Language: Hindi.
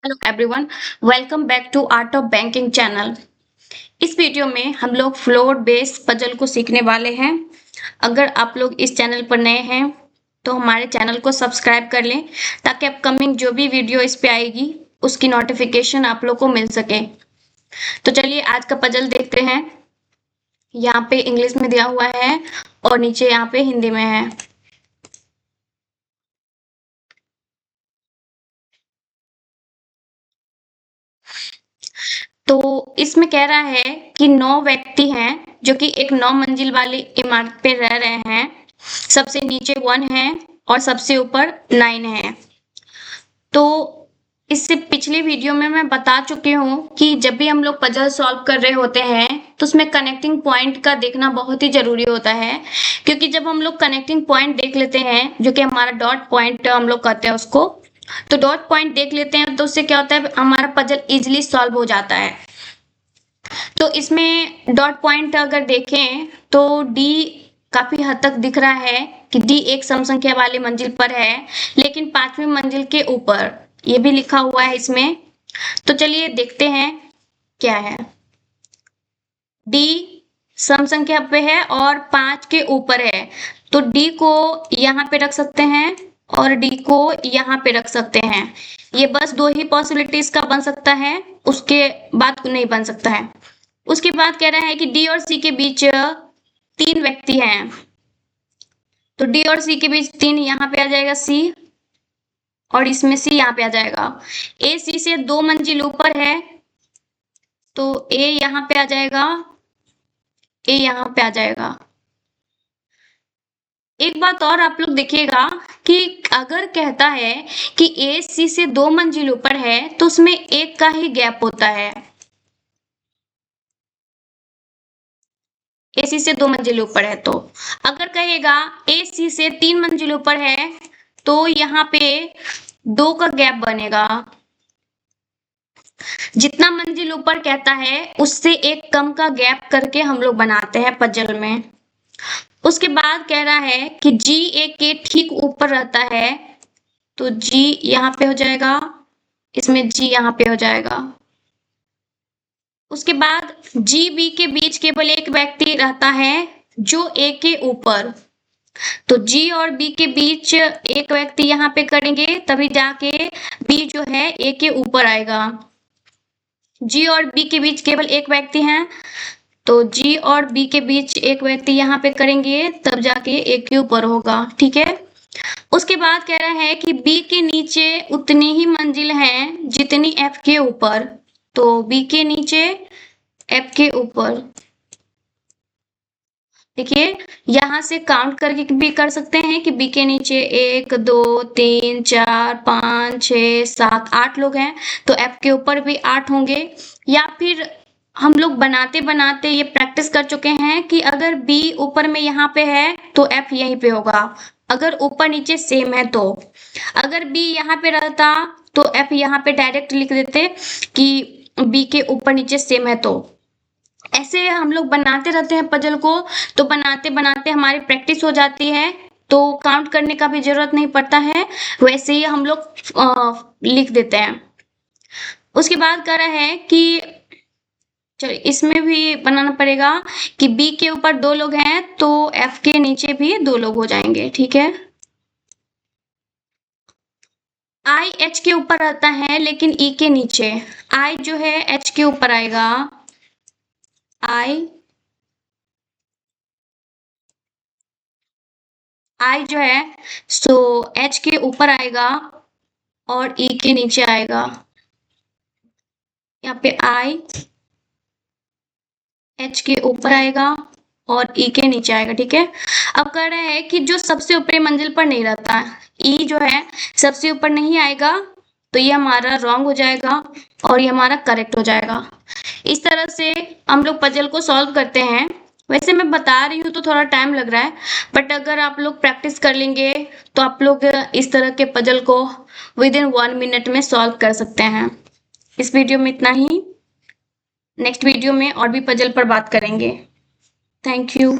Hello everyone, welcome back to art of banking channel. इस वीडियो में हम लोग फ्लोर बेस्ड पजल को सीखने वाले हैं। अगर आप लोग इस चैनल पर नए हैं तो हमारे चैनल को सब्सक्राइब कर लें ताकि अपकमिंग जो भी वीडियो इस पे आएगी उसकी नोटिफिकेशन आप लोग को मिल सके। तो चलिए आज का पजल देखते हैं। यहाँ पे इंग्लिश में दिया हुआ है और नीचे यहाँ पे हिंदी में है। तो इसमें कह रहा है कि 9 व्यक्ति हैं जो कि एक 9 मंजिल वाली इमारत पे रह रहे हैं। सबसे नीचे 1 है और सबसे ऊपर 9 है। तो इससे पिछली वीडियो में मैं बता चुकी हूँ कि जब भी हम लोग पजल सॉल्व कर रहे होते हैं तो उसमें कनेक्टिंग पॉइंट का देखना बहुत ही जरूरी होता है, क्योंकि जब हम लोग कनेक्टिंग पॉइंट देख लेते हैं जो कि हमारा डॉट पॉइंट हम लोग कहते हैं उसको, तो डॉट पॉइंट देख लेते हैं तो उससे क्या होता है, हमारा पजल इजिली सॉल्व हो जाता है। तो इसमें डॉट पॉइंट अगर देखें तो डी काफी हद तक दिख रहा है कि डी एक सम संख्या वाली मंजिल पर है, लेकिन 5वीं मंजिल के ऊपर ये भी लिखा हुआ है इसमें। तो चलिए देखते हैं क्या है। डी सम संख्या पे है और 5 के ऊपर है, तो डी को यहाँ पे रख सकते हैं और डी को यहाँ पे रख सकते हैं। ये बस 2 ही पॉसिबिलिटीज का बन सकता है, उसके बाद नहीं बन सकता है। उसके बाद कह रहा है कि डी और सी के बीच 3 व्यक्ति हैं, तो डी और सी के बीच 3 यहाँ पे आ जाएगा सी, और इसमें सी यहाँ पे आ जाएगा। ए सी से 2 मंजिल ऊपर है तो ए यहाँ पे आ जाएगा, ए यहाँ पे आ जाएगा। एक बात और आप लोग देखिएगा कि अगर कहता है कि ए सी से 2 मंजिल ऊपर है तो उसमें एक का ही गैप होता है। ए सी से 2 मंजिल ऊपर है, तो अगर कहेगा ए सी से 3 मंजिल ऊपर है तो यहाँ पे 2 का गैप बनेगा। जितना मंजिल ऊपर कहता है उससे एक कम का गैप करके हम लोग बनाते हैं पजल में। उसके बाद कह रहा है कि जी ए के ठीक ऊपर रहता है, तो जी यहाँ पे हो जाएगा, इसमें जी यहाँ पे हो जाएगा। उसके बाद जी बी के बीच केवल एक व्यक्ति रहता है जो ए के ऊपर, तो जी और बी के बीच एक व्यक्ति यहाँ पे करेंगे तभी जाके बी जो है ए के ऊपर आएगा। जी और बी के बीच केवल एक व्यक्ति है, तो जी और बी के बीच एक व्यक्ति यहाँ पे करेंगे तब जाके ए के ऊपर होगा। ठीक है। उसके बाद कह रहा है कि बी के नीचे उतनी ही मंजिल है जितनी एफ के ऊपर, तो बी के नीचे एफ के ऊपर। देखिए यहाँ से काउंट करके भी कर सकते हैं कि बी के नीचे 1 2 3 4 5 6 7 8 लोग हैं, तो एफ के ऊपर भी 8 होंगे। या फिर हम लोग बनाते बनाते ये प्रैक्टिस कर चुके हैं कि अगर बी ऊपर में यहाँ पे है तो एफ यहीं पे होगा, अगर ऊपर नीचे सेम है तो। अगर बी यहाँ पे रहता तो एफ यहाँ पे डायरेक्ट लिख देते कि बी के ऊपर नीचे सेम है। तो ऐसे हम लोग बनाते रहते हैं पजल को, तो बनाते बनाते हमारी प्रैक्टिस हो जाती है, तो काउंट करने का भी जरूरत नहीं पड़ता है, वैसे ही हम लोग लिख देते हैं। उसके बाद कह रहा है कि चलो इसमें भी बनाना पड़ेगा कि बी के ऊपर 2 लोग हैं तो एफ के नीचे भी 2 लोग हो जाएंगे। ठीक है। आई एच के ऊपर रहता है लेकिन ई के नीचे, आई जो है एच के ऊपर आएगा, आई जो है सो एच के ऊपर आएगा और ई के नीचे आएगा। यहाँ पे आई एच के ऊपर आएगा और ई के नीचे आएगा। ठीक है। अब कह रहा है कि जो सबसे ऊपरी मंजिल पर नहीं रहता, ई जो है सबसे ऊपर नहीं आएगा, तो ये हमारा रॉन्ग हो जाएगा और ये हमारा करेक्ट हो जाएगा। इस तरह से हम लोग पजल को सॉल्व करते हैं। वैसे मैं बता रही हूँ तो थोड़ा टाइम लग रहा है, बट अगर आप लोग प्रैक्टिस कर लेंगे तो आप लोग इस तरह के पजल को विद इन 1 मिनट में सॉल्व कर सकते हैं। इस वीडियो में इतना ही, नेक्स्ट वीडियो में और भी पजल पर बात करेंगे। Thank you.